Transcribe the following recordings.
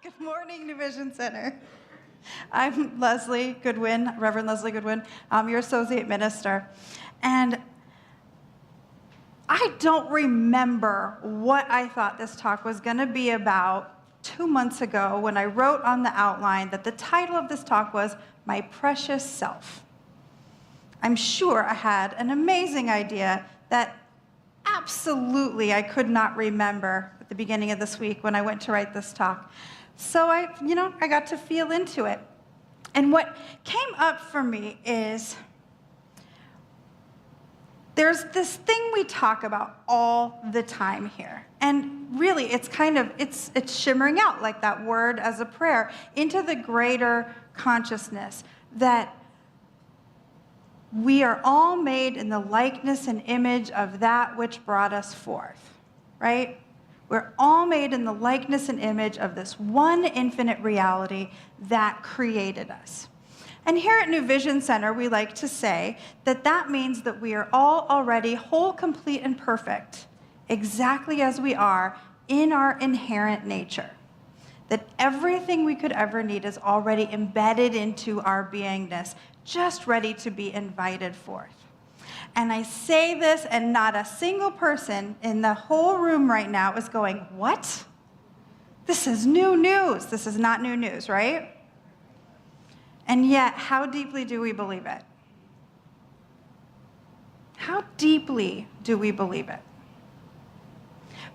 Good morning, New Vision Center. I'm Lezli Goodwin, Reverend Lezli Goodwin. I'm your associate minister. And I don't remember what I thought this talk was going to be about 2 months ago when I wrote on the outline that the title of this talk was My Precious Self. I'm sure I had an amazing idea that absolutely I could not remember at the beginning of this week when I went to write this talk. So I got to feel into it. And what came up for me is there's this thing we talk about all the time here. And really, it's shimmering out like that word as a prayer into the greater consciousness that we are all made in the likeness and image of that which brought us forth, right? We're all made in the likeness and image of this one infinite reality that created us. And here at New Vision Center, we like to say that that means that we are all already whole, complete, and perfect, exactly as we are in our inherent nature. That everything we could ever need is already embedded into our beingness, just ready to be invited forth. And I say this, and not a single person in the whole room right now is going, what? This is new news. This is not new news, right? And yet, how deeply do we believe it? How deeply do we believe it?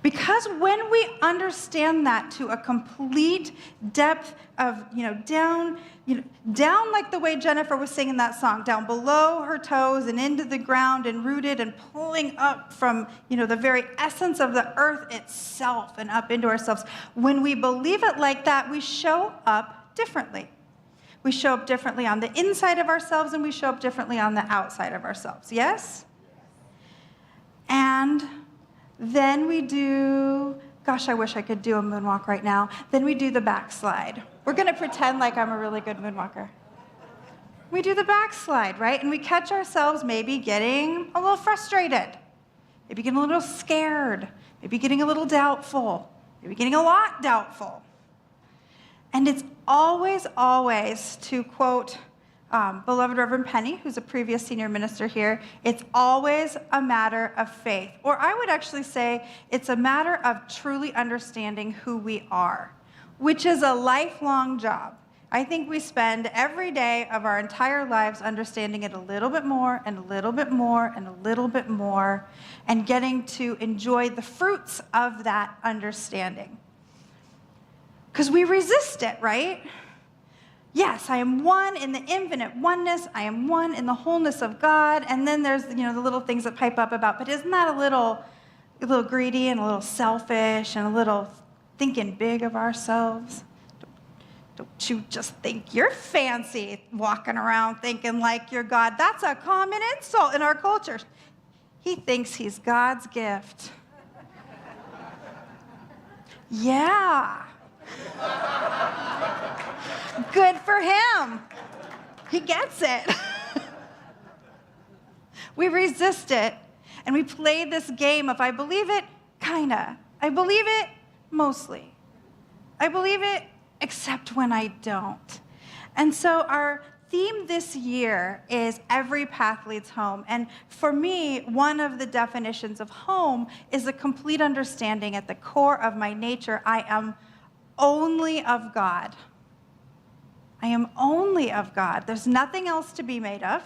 Because when we understand that to a complete depth of, down like the way Jennifer was singing that song, down below her toes and into the ground and rooted and pulling up from, the very essence of the earth itself and up into ourselves. When we believe it like that, we show up differently. We show up differently on the inside of ourselves and we show up differently on the outside of ourselves. Yes? And then we do, gosh, I wish I could do a moonwalk right now. Then we do the backslide. We're going to pretend like I'm a really good moonwalker. We do the backslide, right? And we catch ourselves maybe getting a little frustrated, maybe getting a little scared, maybe getting a little doubtful, maybe getting a lot doubtful. And it's always, always, to quote beloved Reverend Penny, who's a previous senior minister here, it's always a matter of faith. Or I would actually say it's a matter of truly understanding who we are, which is a lifelong job. I think we spend every day of our entire lives understanding it a little bit more and a little bit more and a little bit more, and getting to enjoy the fruits of that understanding. Because we resist it, right? Yes, I am one in the infinite oneness. I am one in the wholeness of God. And then there's, the little things that pipe up about, but isn't that a little greedy and a little selfish and a little thinking big of ourselves? Don't you just think you're fancy walking around thinking like you're God? That's a common insult in our culture. He thinks he's God's gift. Yeah. Good for him. He gets it. We resist it, and we play this game of I believe it, kinda. I believe it, mostly. I believe it, except when I don't. And so our theme this year is every path leads home. And for me, one of the definitions of home is a complete understanding at the core of my nature. I am only of God. I am only of God. There's nothing else to be made of.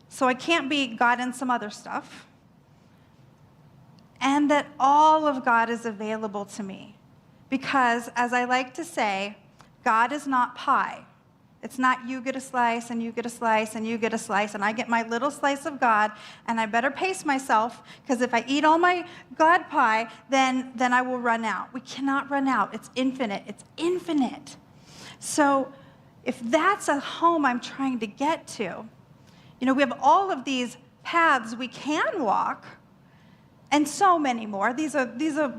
So I can't be God and some other stuff. And that all of God is available to me. Because, as I like to say, God is not pie. It's not you get a slice and you get a slice and you get a slice and I get my little slice of God and I better pace myself because if I eat all my God pie, then I will run out. We cannot run out. It's infinite. It's infinite. So if that's a home I'm trying to get to, we have all of these paths we can walk and so many more. These are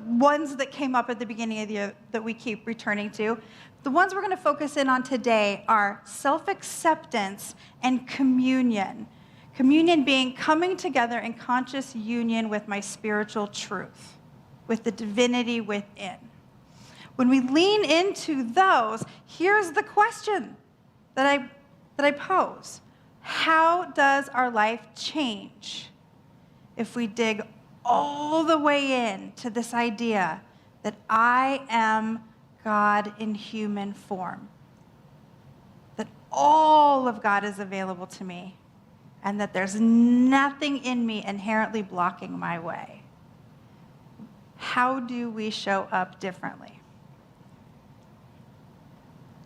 ones that came up at the beginning of the year that we keep returning to. The ones we're going to focus in on today are self-acceptance and communion. Communion being coming together in conscious union with my spiritual truth, with the divinity within. When we lean into those, here's the question that I pose. How does our life change if we dig all the way in to this idea that I am God in human form? That all of God is available to me, and that there's nothing in me inherently blocking my way. How do we show up differently?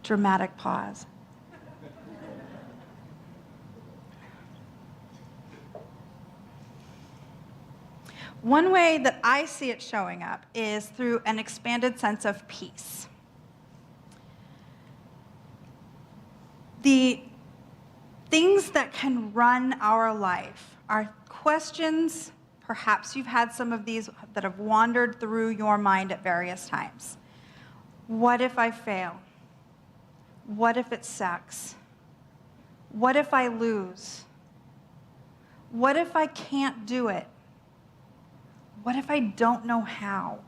Dramatic pause. One way that I see it showing up is through an expanded sense of peace. The things that can run our life are questions. Perhaps you've had some of these that have wandered through your mind at various times. What if I fail? What if it sucks? What if I lose? What if I can't do it? What if I don't know how?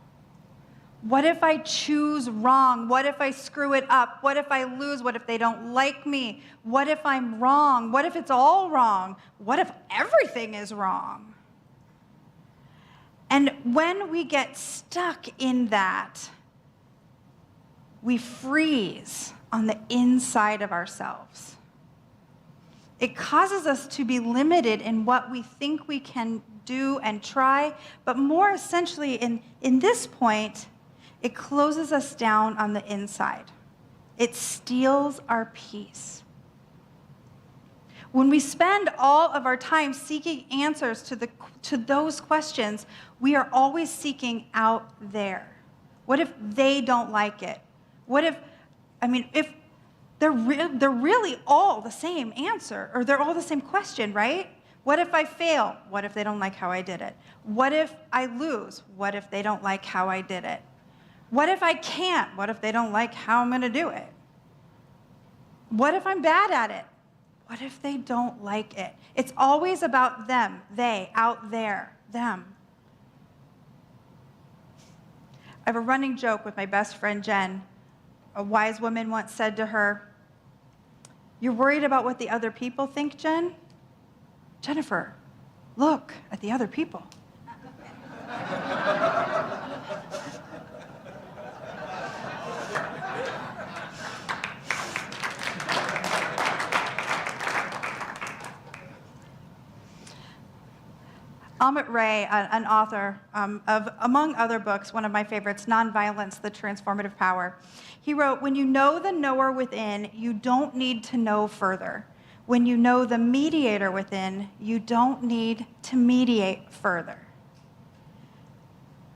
What if I choose wrong? What if I screw it up? What if I lose? What if they don't like me? What if I'm wrong? What if it's all wrong? What if everything is wrong? And when we get stuck in that, we freeze on the inside of ourselves. It causes us to be limited in what we think we can do and try, but more essentially, in this point, it closes us down on the inside. It steals our peace. When we spend all of our time seeking answers to those questions, we are always seeking out there. What if they don't like it? What if they're really all the same answer, or they're all the same question, right? What if I fail? What if they don't like how I did it? What if I lose? What if they don't like how I did it? What if I can't? What if they don't like how I'm going to do it? What if I'm bad at it? What if they don't like it? It's always about them, they, out there, them. I have a running joke with my best friend, Jen. A wise woman once said to her, "You're worried about what the other people think, Jen? Jennifer, look at the other people." Amit Ray, an author of, among other books, one of my favorites, Nonviolence, The Transformative Power, he wrote, "When you know the knower within, you don't need to know further. When you know the mediator within, you don't need to mediate further."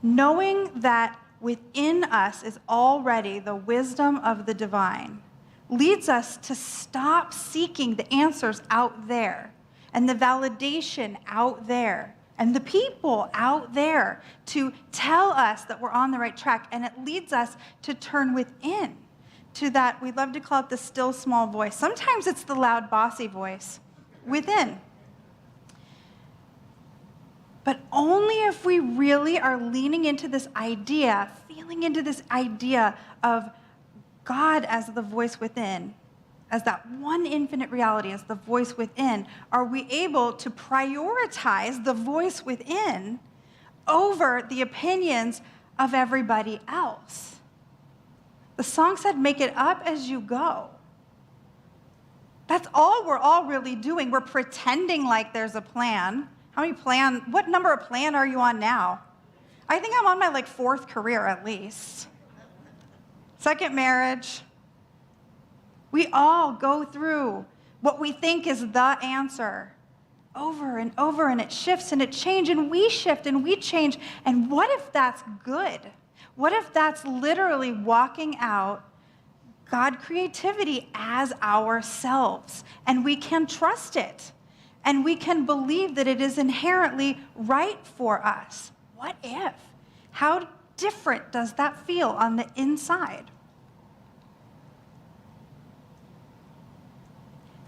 Knowing that within us is already the wisdom of the divine leads us to stop seeking the answers out there and the validation out there and the people out there to tell us that we're on the right track. And it leads us to turn within to that, we love to call it the still small voice. Sometimes it's the loud, bossy voice within. But only if we really are leaning into this idea, feeling into this idea of God as the voice within, as that one infinite reality, as the voice within, are we able to prioritize the voice within over the opinions of everybody else. The song said, "Make it up as you go." That's all we're all really doing. We're pretending like there's a plan. What number of plan are you on now? I think I'm on my 4th career at least. 2nd marriage. We all go through what we think is the answer over and over, and it shifts and it changes, and we shift and we change. And what if that's good? What if that's literally walking out God creativity as ourselves, and we can trust it, and we can believe that it is inherently right for us? What if? How different does that feel on the inside?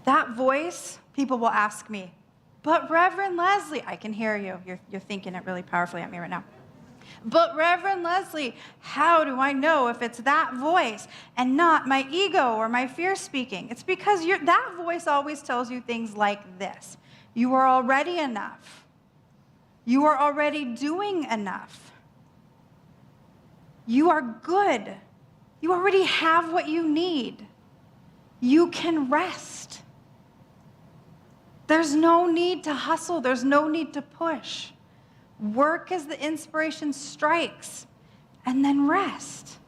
That voice, people will ask me, "But Reverend Lezli," I can hear you. You're thinking it really powerfully at me right now. But Reverend Lezli, how do I know if it's that voice and not my ego or my fear speaking? It's because that voice always tells you things like this. You are already enough. You are already doing enough. You are good. You already have what you need. You can rest. There's no need to hustle. There's no need to push. Work as the inspiration strikes, and then rest.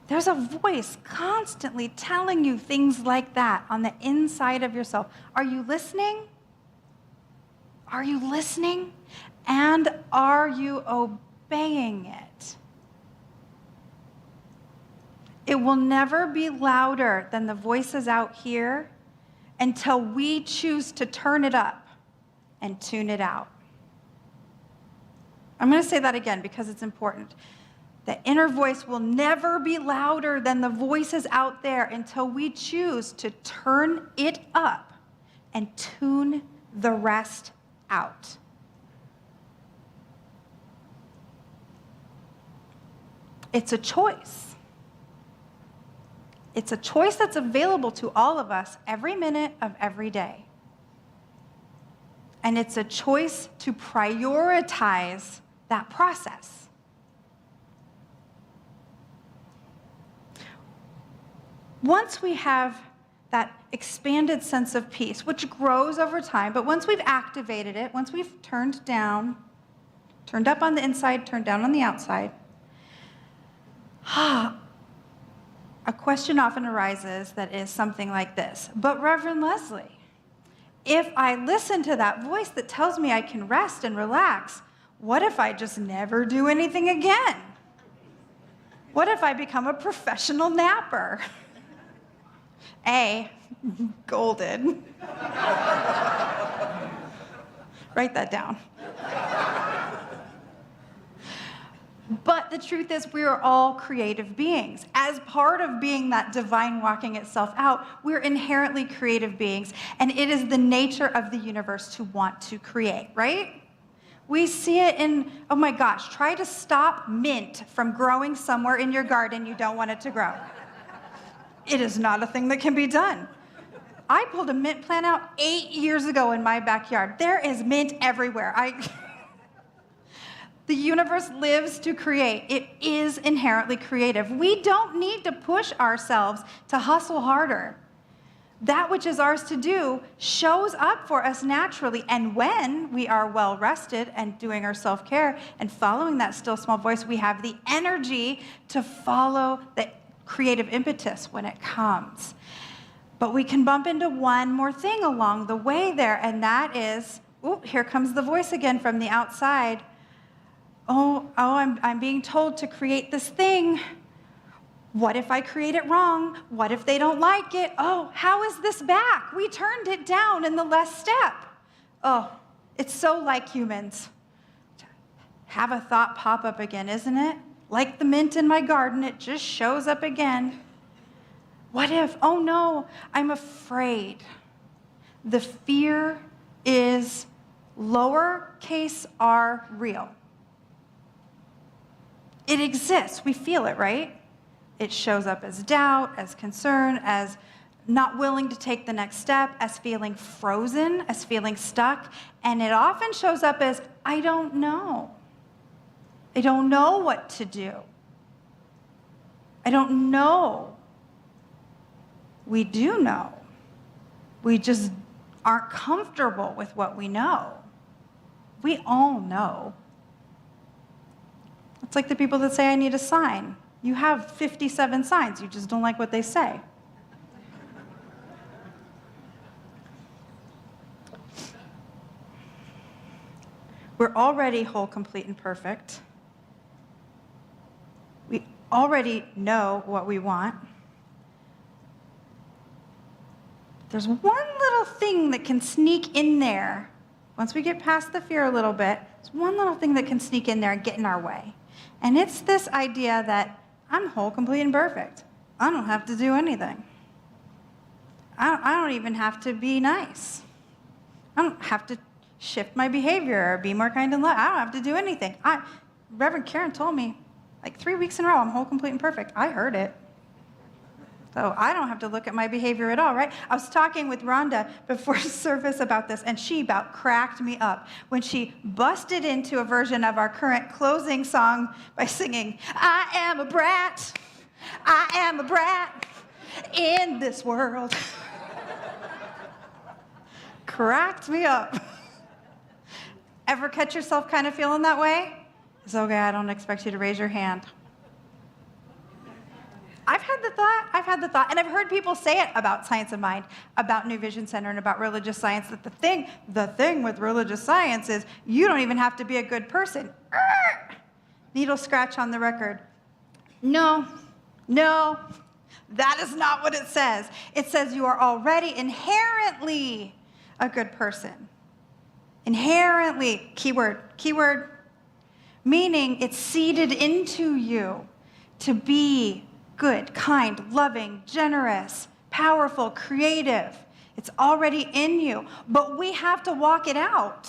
There's a voice constantly telling you things like that on the inside of yourself. Are you listening? Are you listening? And are you obeying it? It will never be louder than the voices out here until we choose to turn it up and tune it out. I'm going to say that again because it's important. The inner voice will never be louder than the voices out there until we choose to turn it up and tune the rest out. It's a choice. It's a choice that's available to all of us every minute of every day. And it's a choice to prioritize that process. Once we have that expanded sense of peace, which grows over time, but once we've activated it, once we've turned up on the inside, turned down on the outside, a question often arises that is something like this. But Reverend Lezli, if I listen to that voice that tells me I can rest and relax, what if I just never do anything again? What if I become a professional napper? Golden. Write that down. But the truth is, we are all creative beings. As part of being that divine walking itself out, we're inherently creative beings, and it is the nature of the universe to want to create, right? We see it in, oh my gosh, try to stop mint from growing somewhere in your garden you don't want it to grow. It is not a thing that can be done. I pulled a mint plant out 8 years ago in my backyard. There is mint everywhere. The universe lives to create. It is inherently creative. We don't need to push ourselves to hustle harder. That which is ours to do shows up for us naturally. And when we are well rested and doing our self-care and following that still small voice, we have the energy to follow the creative impetus when it comes. But we can bump into one more thing along the way there, and that is, here comes the voice again from the outside. I'm being told to create this thing. What if I create it wrong? What if they don't like it? Oh, how is this back? We turned it down in the last step. Oh, it's so like humans. Have a thought pop up again, isn't it? Like the mint in my garden, it just shows up again. What if? Oh no, I'm afraid. The fear is lowercase r real. It exists. We feel it, right? It shows up as doubt, as concern, as not willing to take the next step, as feeling frozen, as feeling stuck. And it often shows up as, I don't know. I don't know what to do. I don't know. We do know. We just aren't comfortable with what we know. We all know. It's like the people that say, I need a sign. You have 57 signs, you just don't like what they say. We're already whole, complete, and perfect. We already know what we want. There's one little thing that can sneak in there. Once we get past the fear a little bit, there's one little thing that can sneak in there and get in our way. And it's this idea that I'm whole, complete, and perfect. I don't have to do anything. I don't even have to be nice. I don't have to shift my behavior or be more kind and loving. I don't have to do anything. Reverend Karen told me, like 3 weeks in a row, I'm whole, complete, and perfect. I heard it. So I don't have to look at my behavior at all, right? I was talking with Rhonda before service about this, and she about cracked me up when she busted into a version of our current closing song by singing, I am a brat, I am a brat in this world. Cracked me up. Ever catch yourself kind of feeling that way? It's okay, I don't expect you to raise your hand. I've had the thought, and I've heard people say it about Science of Mind, about New Vision Center, and about religious science, that the thing with religious science is you don't even have to be a good person. Needle scratch on the record. No, that is not what it says. It says you are already inherently a good person. Inherently, keyword, meaning it's seeded into you to be good, kind, loving, generous, powerful, creative. It's already in you, but we have to walk it out.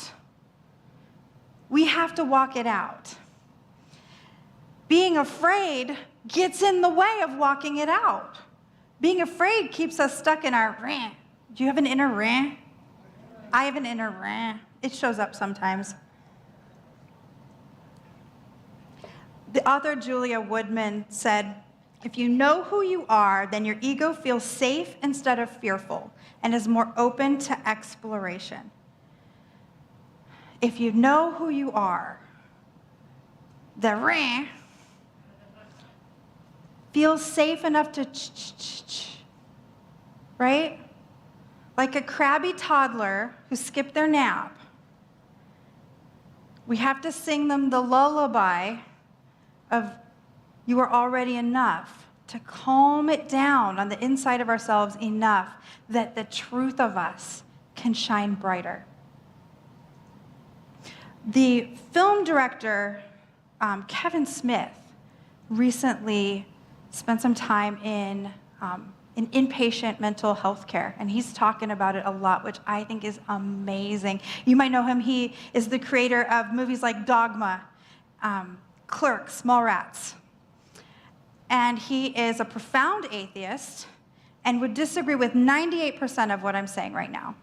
We have to walk it out. Being afraid gets in the way of walking it out. Being afraid keeps us stuck in our rant. Do you have an inner rant? I have an inner rant. It shows up sometimes. The author Julia Woodman said, if you know who you are, then your ego feels safe instead of fearful and is more open to exploration. If you know who you are, the rah feels safe enough to right? Like a crabby toddler who skipped their nap. We have to sing them the lullaby of you are already enough, to calm it down on the inside of ourselves enough that the truth of us can shine brighter. The film director, Kevin Smith, recently spent some time in inpatient mental health care, and he's talking about it a lot, which I think is amazing. You might know him. He is the creator of movies like Dogma, Clerks, Mallrats. And he is a profound atheist and would disagree with 98% of what I'm saying right now.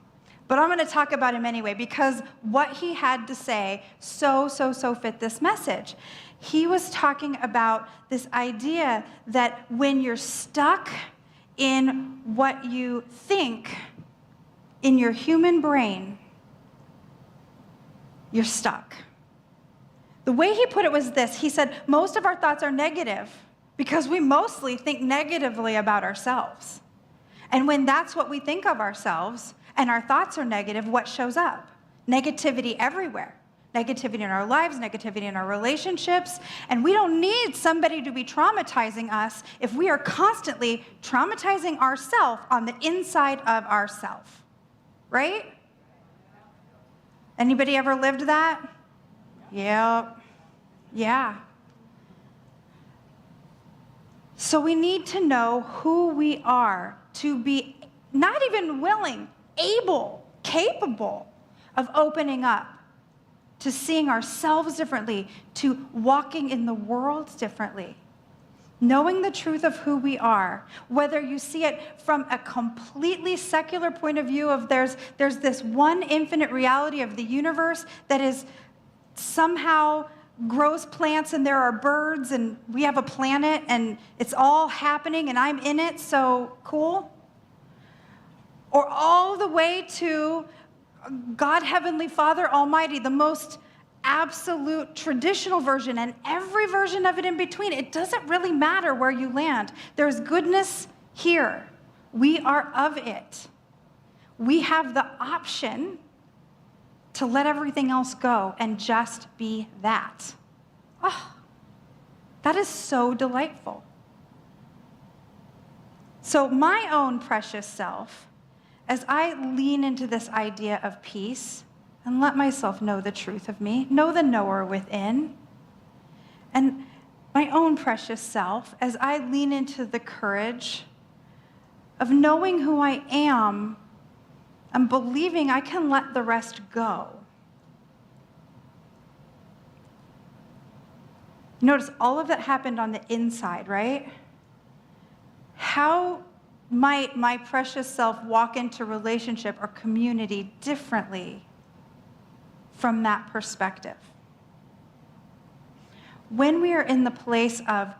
But I'm going to talk about him anyway because what he had to say so fit this message. He was talking about this idea that when you're stuck in what you think in your human brain, you're stuck. The way he put it was this. He said, most of our thoughts are negative because we mostly think negatively about ourselves. And when that's what we think of ourselves and our thoughts are negative, what shows up? Negativity everywhere. Negativity in our lives, negativity in our relationships. And we don't need somebody to be traumatizing us if we are constantly traumatizing ourselves on the inside of ourselves. Right? Anybody ever lived that? Yep. Yeah. So we need to know who we are to be not even willing, able, capable of opening up, to seeing ourselves differently, to walking in the world differently. Knowing the truth of who we are, whether you see it from a completely secular point of view of there's this one infinite reality of the universe that is somehow grows plants and there are birds and we have a planet and it's all happening and I'm in it, so cool. Or all the way to God, Heavenly Father Almighty, the most absolute traditional version and every version of it in between. It doesn't really matter where you land. There's goodness here. We are of it. We have the option to let everything else go and just be that. Oh, that is so delightful. So my own precious self, as I lean into this idea of peace and let myself know the truth of me, know the knower within, and my own precious self, as I lean into the courage of knowing who I am and believing I can let the rest go. Notice all of that happened on the inside, right? How might my precious self walk into relationship or community differently from that perspective? When we are in the place of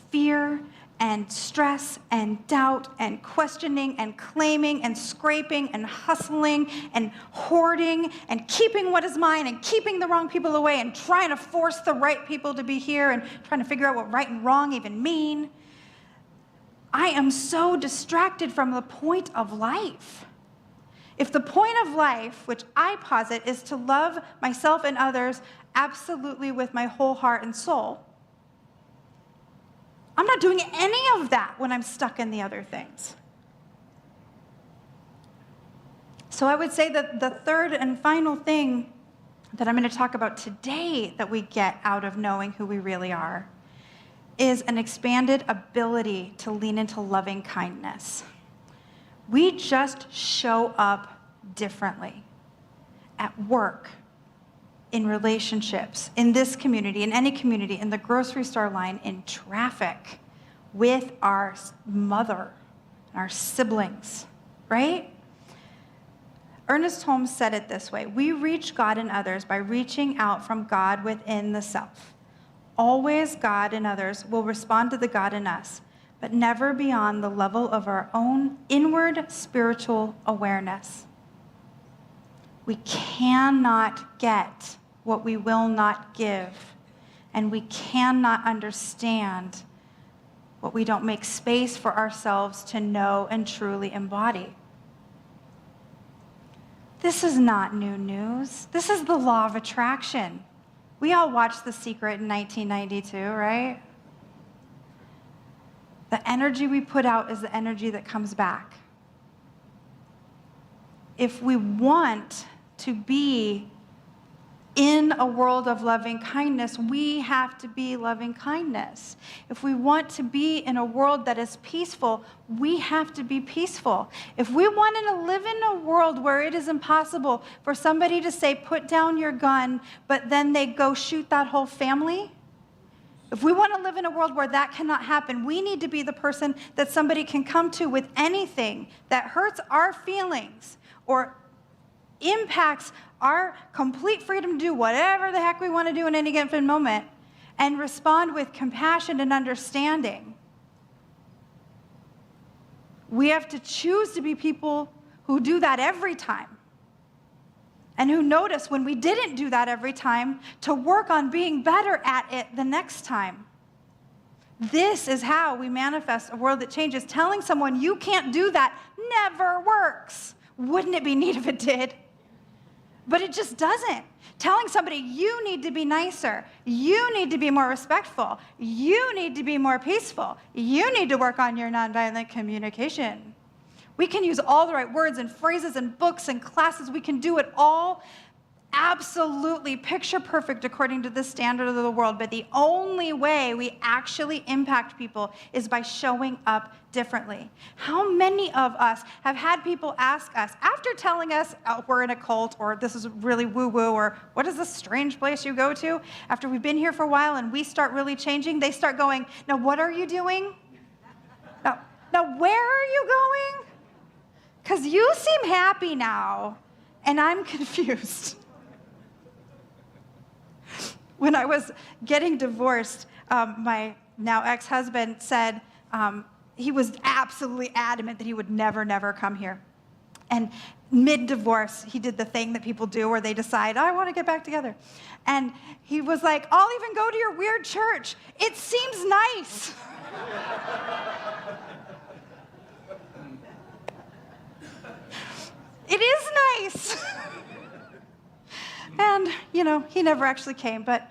fear and stress and doubt and questioning and claiming and scraping and hustling and hoarding and keeping what is mine and keeping the wrong people away and trying to force the right people to be here and trying to figure out what right and wrong even mean, I am so distracted from the point of life. If the point of life, which I posit, is to love myself and others absolutely with my whole heart and soul, I'm not doing any of that when I'm stuck in the other things. So I would say that the third and final thing that I'm going to talk about today that we get out of knowing who we really are is an expanded ability to lean into loving kindness. We just show up differently at work, in relationships, in this community, in any community, in the grocery store line, in traffic, with our mother and our siblings, right? Ernest Holmes said it this way: we reach God in others by reaching out from God within the self. Always God in others will respond to the God in us, but never beyond the level of our own inward spiritual awareness. We cannot get what we will not give, and we cannot understand what we don't make space for ourselves to know and truly embody. This is not new news. This is the law of attraction. We all watched The Secret in 1992, right? The energy we put out is the energy that comes back. If we want to be in a world of loving kindness, we have to be loving kindness. If we want to be in a world that is peaceful, we have to be peaceful. If we want to live in a world where it is impossible for somebody to say, put down your gun, but then they go shoot that whole family, if we want to live in a world where that cannot happen, we need to be the person that somebody can come to with anything that hurts our feelings or impacts our complete freedom to do whatever the heck we want to do in any given moment, and respond with compassion and understanding. We have to choose to be people who do that every time, and who notice when we didn't do that every time to work on being better at it the next time. This is how we manifest a world that changes. Telling someone you can't do that never works. Wouldn't it be neat if it did? But it just doesn't. Telling somebody you need to be nicer, you need to be more respectful, you need to be more peaceful, you need to work on your nonviolent communication. We can use all the right words and phrases and books and classes. We can do it all absolutely picture perfect according to the standard of the world. But the only way we actually impact people is by showing up differently. How many of us have had people ask us, after telling us, oh, we're in a cult, or this is really woo-woo, or what is this strange place you go to? After we've been here for a while and we start really changing, they start going, now what are you doing? Now where are you going? Because you seem happy now, and I'm confused. When I was getting divorced, my now ex-husband said he was absolutely adamant that he would never come here. And mid-divorce, he did the thing that people do where they decide, I want to get back together. And he was like, I'll even go to your weird church. It seems nice. It is nice. And, you know, he never actually came, but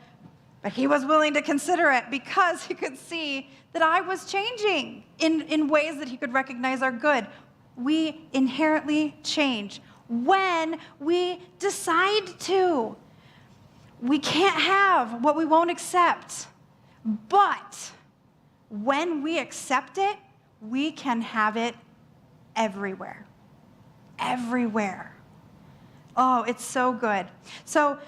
he was willing to consider it because he could see that I was changing in ways that he could recognize are good. We inherently change when we decide to. We can't have what we won't accept. But when we accept it, we can have it everywhere. Everywhere. Oh, it's so good. So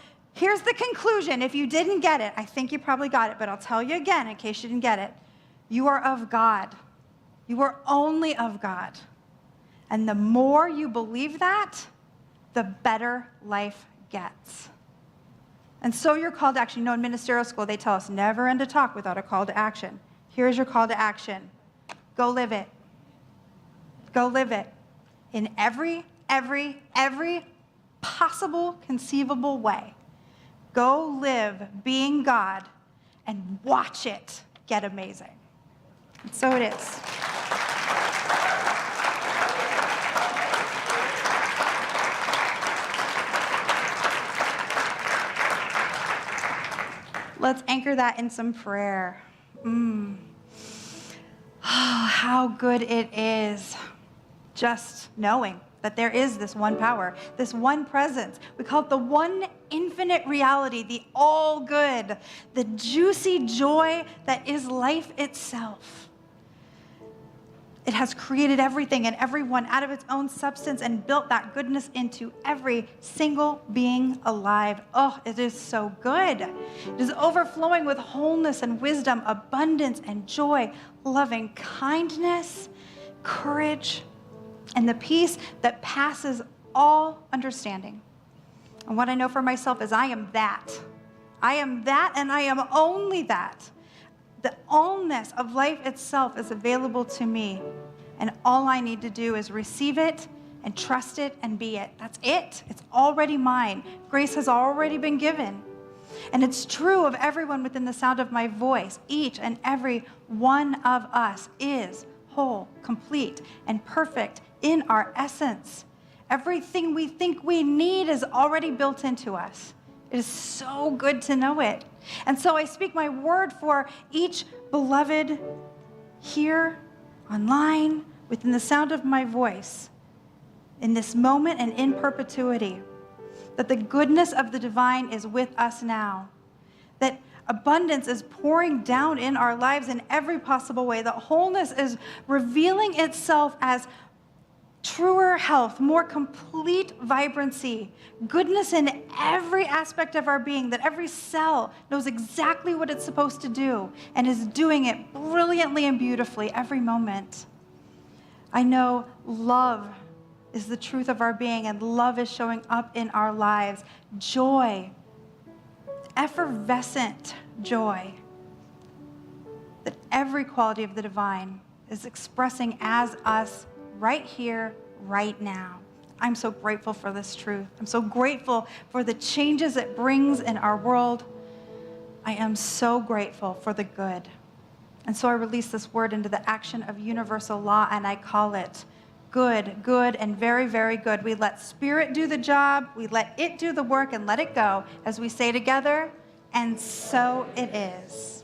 Here's the conclusion. If you didn't get it, I think you probably got it, but I'll tell you again in case you didn't get it. You are of God. You are only of God. And the more you believe that, the better life gets. And so you're called to action. You know, in ministerial school, they tell us never end a talk without a call to action. Here's your call to action. Go live it. Go live it in every possible, conceivable way. Go live being God and watch it get amazing. And so it is. Let's anchor that in some prayer. Oh, how good it is just knowing that there is this one power, this one presence. We call it the one infinite reality, the all good, the juicy joy that is life itself. It has created everything and everyone out of its own substance and built that goodness into every single being alive. Oh, it is so good. It is overflowing with wholeness and wisdom, abundance and joy, loving kindness, courage, and the peace that passes all understanding. And what I know for myself is I am that. I am that, and I am only that. The allness of life itself is available to me. And all I need to do is receive it and trust it and be it. That's it. It's already mine. Grace has already been given. And it's true of everyone within the sound of my voice. Each and every one of us is whole, complete, and perfect in our essence. Everything we think we need is already built into us. It is so good to know it. And so I speak my word for each beloved here, online, within the sound of my voice, in this moment and in perpetuity, that the goodness of the divine is with us now, that abundance is pouring down in our lives in every possible way, that wholeness is revealing itself as truer health, more complete vibrancy, goodness in every aspect of our being, that every cell knows exactly what it's supposed to do and is doing it brilliantly and beautifully every moment. I know love is the truth of our being, and love is showing up in our lives. Joy, effervescent joy, that every quality of the divine is expressing as us right here, right now. I'm so grateful for this truth. I'm so grateful for the changes it brings in our world. I am so grateful for the good. And so I release this word into the action of universal law, and I call it good, good, and very, very good. We let spirit do the job, we let it do the work, and let it go as we say together, and so it is.